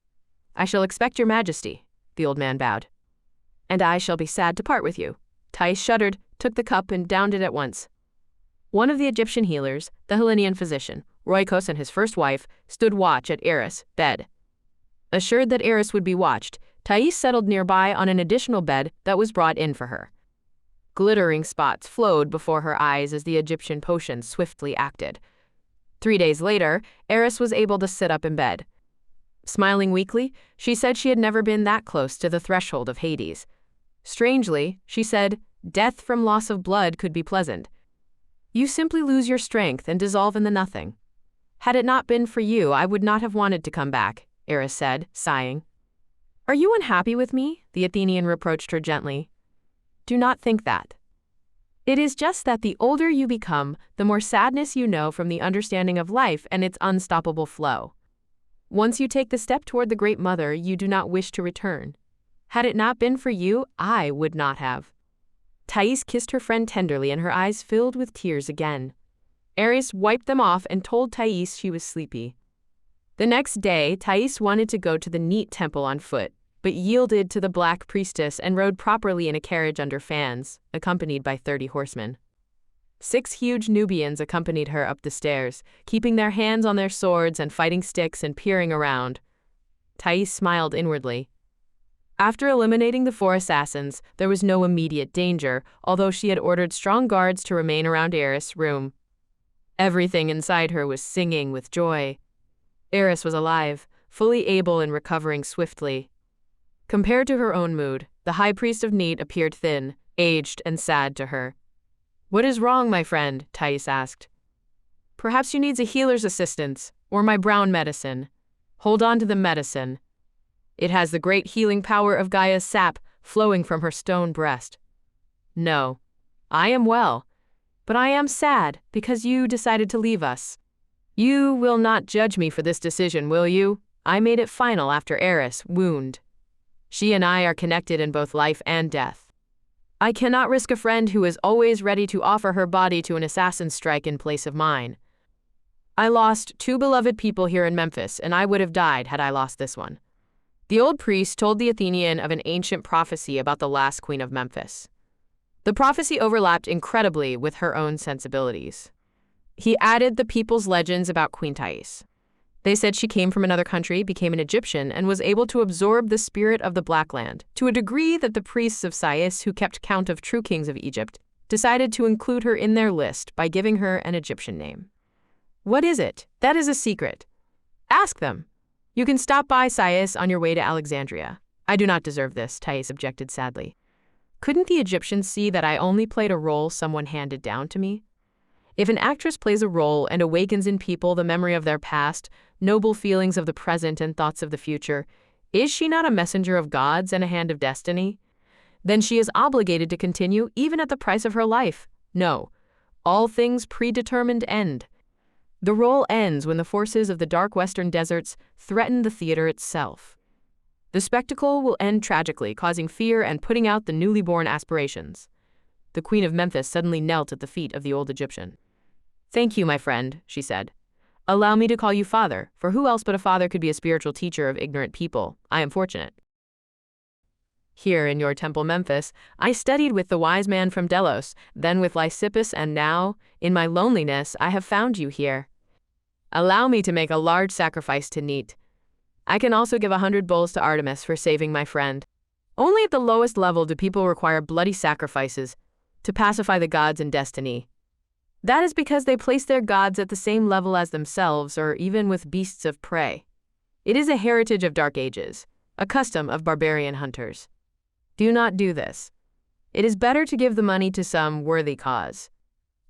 "I shall expect your majesty," the old man bowed. "And I shall be sad to part with you." Thais shuddered, took the cup, and downed it at once. One of the Egyptian healers, the Hellenian physician, Roikos, and his first wife, stood watch at Eris' bed. Assured that Eris would be watched, Thais settled nearby on an additional bed that was brought in for her. Glittering spots flowed before her eyes as the Egyptian potion swiftly acted. 3 days later, Eris was able to sit up in bed. Smiling weakly, she said she had never been that close to the threshold of Hades. Strangely, she said, death from loss of blood could be pleasant. You simply lose your strength and dissolve in the nothing. Had it not been for you, I would not have wanted to come back, Eris said, sighing. Are you unhappy with me? The Athenian reproached her gently. Do not think that. It is just that the older you become, the more sadness you know from the understanding of life and its unstoppable flow. Once you take the step toward the Great Mother, you do not wish to return. Had it not been for you, I would not have. Thais kissed her friend tenderly and her eyes filled with tears again. Eris wiped them off and told Thais she was sleepy. The next day, Thais wanted to go to the Neet temple on foot, but yielded to the black priestess and rode properly in a carriage under fans, accompanied by 30 horsemen. 6 huge Nubians accompanied her up the stairs, keeping their hands on their swords and fighting sticks and peering around. Thais smiled inwardly. After eliminating the 4 assassins, there was no immediate danger, although she had ordered strong guards to remain around Eris' room. Everything inside her was singing with joy. Eris was alive, fully able and recovering swiftly. Compared to her own mood, the high priest of Neat appeared thin, aged, and sad to her. "What is wrong, my friend?" Thais asked. "Perhaps you need a healer's assistance, or my brown medicine. Hold on to the medicine. It has the great healing power of Gaia's sap flowing from her stone breast." "No, I am well, but I am sad because you decided to leave us. You will not judge me for this decision, will you? I made it final after Eris' wound. She and I are connected in both life and death. I cannot risk a friend who is always ready to offer her body to an assassin's strike in place of mine. I lost 2 beloved people here in Memphis, and I would have died had I lost this one." The old priest told the Athenian of an ancient prophecy about the last queen of Memphis. The prophecy overlapped incredibly with her own sensibilities. He added the people's legends about Queen Thais. They said she came from another country, became an Egyptian, and was able to absorb the spirit of the Black Land, to a degree that the priests of Sais, who kept count of true kings of Egypt, decided to include her in their list by giving her an Egyptian name. "What is it? That is a secret. Ask them. You can stop by Sais on your way to Alexandria." "I do not deserve this," Thais objected sadly. "Couldn't the Egyptians see that I only played a role someone handed down to me? If an actress plays a role and awakens in people the memory of their past, noble feelings of the present and thoughts of the future, is she not a messenger of gods and a hand of destiny? Then she is obligated to continue even at the price of her life. No, all things predetermined end. The role ends when the forces of the dark western deserts threaten the theater itself. The spectacle will end tragically, causing fear and putting out the newly born aspirations." The queen of Memphis suddenly knelt at the feet of the old Egyptian. "Thank you, my friend," she said. "Allow me to call you father, for who else but a father could be a spiritual teacher of ignorant people? I am fortunate. Here in your temple Memphis, I studied with the wise man from Delos, then with Lysippus, and now, in my loneliness, I have found you here. Allow me to make a large sacrifice to Neat. I can also give 100 bulls to Artemis for saving my friend. Only at the lowest level do people require bloody sacrifices to pacify the gods and destiny. That is because they place their gods at the same level as themselves, or even with beasts of prey. It is a heritage of dark ages, a custom of barbarian hunters. Do not do this. It is better to give the money to some worthy cause.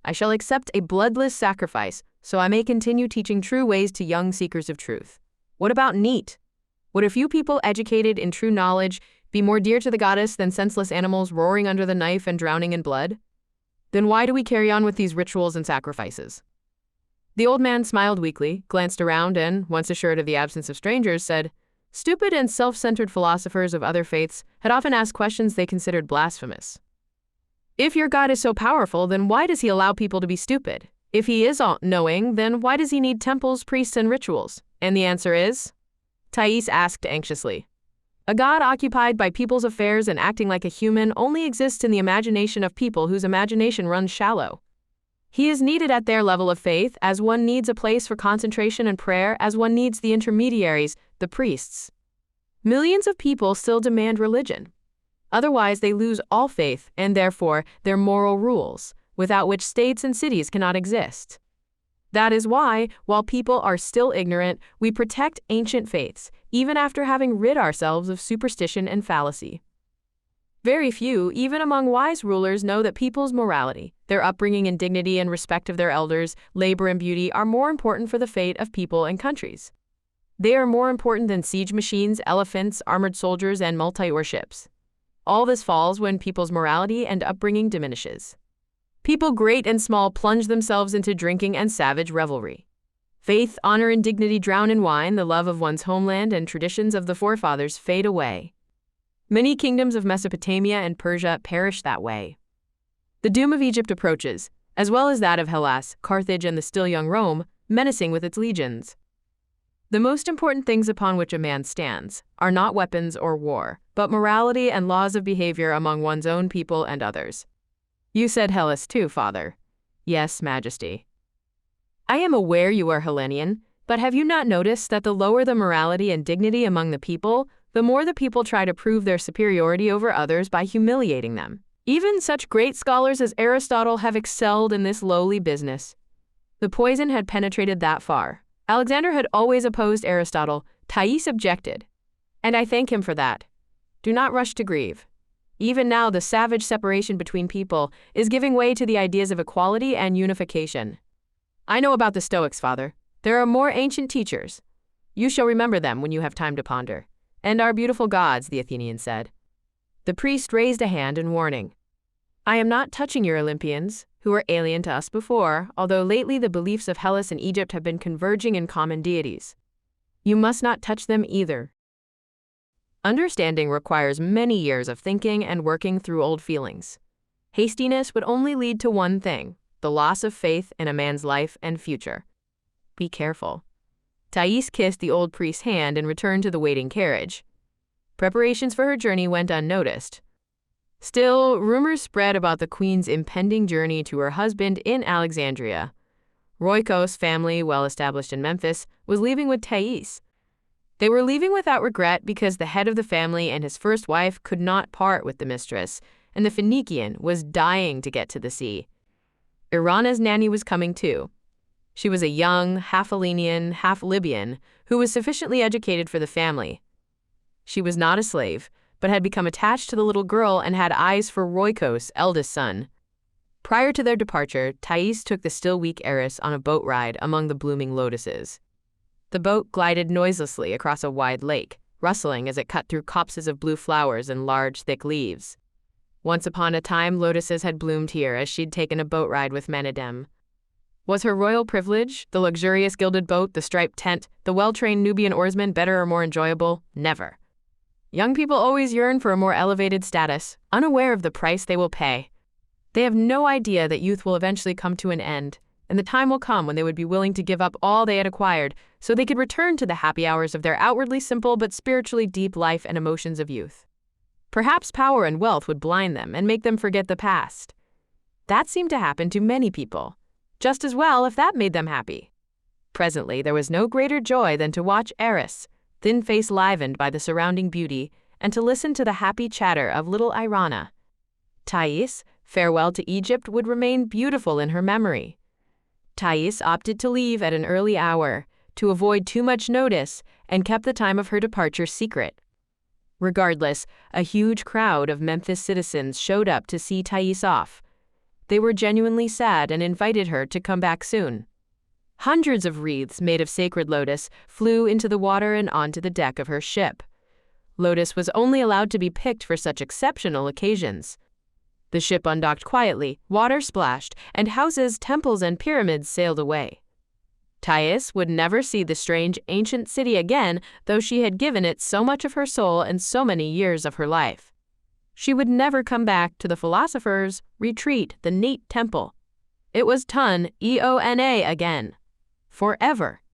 I shall accept a bloodless sacrifice, so I may continue teaching true ways to young seekers of truth. What about Neat? Would a few people educated in true knowledge be more dear to the goddess than senseless animals roaring under the knife and drowning in blood? Then why do we carry on with these rituals and sacrifices?" The old man smiled weakly, glanced around, and, once assured of the absence of strangers, said, "Stupid and self-centered philosophers of other faiths had often asked questions they considered blasphemous. If your God is so powerful, then why does he allow people to be stupid? If he is all-knowing, then why does he need temples, priests, and rituals? And the answer is?" Thais asked anxiously. "A god occupied by people's affairs and acting like a human only exists in the imagination of people whose imagination runs shallow. He is needed at their level of faith, as one needs a place for concentration and prayer, as one needs the intermediaries, the priests. Millions of people still demand religion. Otherwise, they lose all faith, and therefore their moral rules, without which states and cities cannot exist. That is why, while people are still ignorant, we protect ancient faiths, even after having rid ourselves of superstition and fallacy. Very few, even among wise rulers, know that people's morality, their upbringing and dignity and respect of their elders, labor and beauty are more important for the fate of people and countries. They are more important than siege machines, elephants, armored soldiers, and multi-warships. All this falls when people's morality and upbringing diminishes. People great and small plunge themselves into drinking and savage revelry. Faith, honor, and dignity drown in wine, the love of one's homeland and traditions of the forefathers fade away. Many kingdoms of Mesopotamia and Persia perish that way. The doom of Egypt approaches, as well as that of Hellas, Carthage, and the still young Rome, menacing with its legions. The most important things upon which a man stands are not weapons or war, but morality and laws of behavior among one's own people and others. You said Hellas too, Father. Yes, Majesty. I am aware you are Hellenian, but have you not noticed that the lower the morality and dignity among the people, the more the people try to prove their superiority over others by humiliating them? Even such great scholars as Aristotle have excelled in this lowly business. The poison had penetrated that far. Alexander had always opposed Aristotle. Thais objected. And I thank him for that. Do not rush to grieve. Even now, the savage separation between people is giving way to the ideas of equality and unification. I know about the Stoics, Father. There are more ancient teachers. You shall remember them when you have time to ponder. And our beautiful gods, the Athenian said. The priest raised a hand in warning. I am not touching your Olympians, who were alien to us before, although lately the beliefs of Hellas and Egypt have been converging in common deities. You must not touch them either. Understanding requires many years of thinking and working through old feelings. Hastiness would only lead to one thing, the loss of faith in a man's life and future. Be careful. Thais kissed the old priest's hand and returned to the waiting carriage. Preparations for her journey went unnoticed. Still, rumors spread about the queen's impending journey to her husband in Alexandria. Roikos' family, well established in Memphis, was leaving with Thais. They were leaving without regret because the head of the family and his first wife could not part with the mistress, and the Phoenician was dying to get to the sea. Irana's nanny was coming too. She was a young, half Hellenian, half Libyan, who was sufficiently educated for the family. She was not a slave, but had become attached to the little girl and had eyes for Roikos' eldest son. Prior to their departure, Thais took the still weak heiress on a boat ride among the blooming lotuses. The boat glided noiselessly across a wide lake, rustling as it cut through copses of blue flowers and large, thick leaves. Once upon a time, lotuses had bloomed here as she'd taken a boat ride with Menedem. Was her royal privilege, the luxurious gilded boat, the striped tent, the well-trained Nubian oarsmen better or more enjoyable? Never. Young people always yearn for a more elevated status, unaware of the price they will pay. They have no idea that youth will eventually come to an end, and the time will come when they would be willing to give up all they had acquired so they could return to the happy hours of their outwardly simple but spiritually deep life and emotions of youth. Perhaps power and wealth would blind them and make them forget the past. That seemed to happen to many people. Just as well if that made them happy. Presently, there was no greater joy than to watch Eris, thin face livened by the surrounding beauty, and to listen to the happy chatter of little Irana. Thais, farewell to Egypt, would remain beautiful in her memory. Thais opted to leave at an early hour, to avoid too much notice, and kept the time of her departure secret. Regardless, a huge crowd of Memphis citizens showed up to see Thais off. They were genuinely sad and invited her to come back soon. Hundreds of wreaths made of sacred lotus flew into the water and onto the deck of her ship. Lotus was only allowed to be picked for such exceptional occasions. The ship undocked quietly, water splashed, and houses, temples, and pyramids sailed away. Thais would never see the strange ancient city again, though she had given it so much of her soul and so many years of her life. She would never come back to the philosophers' retreat, the Nate Temple. It was Tun, Eona again. Forever.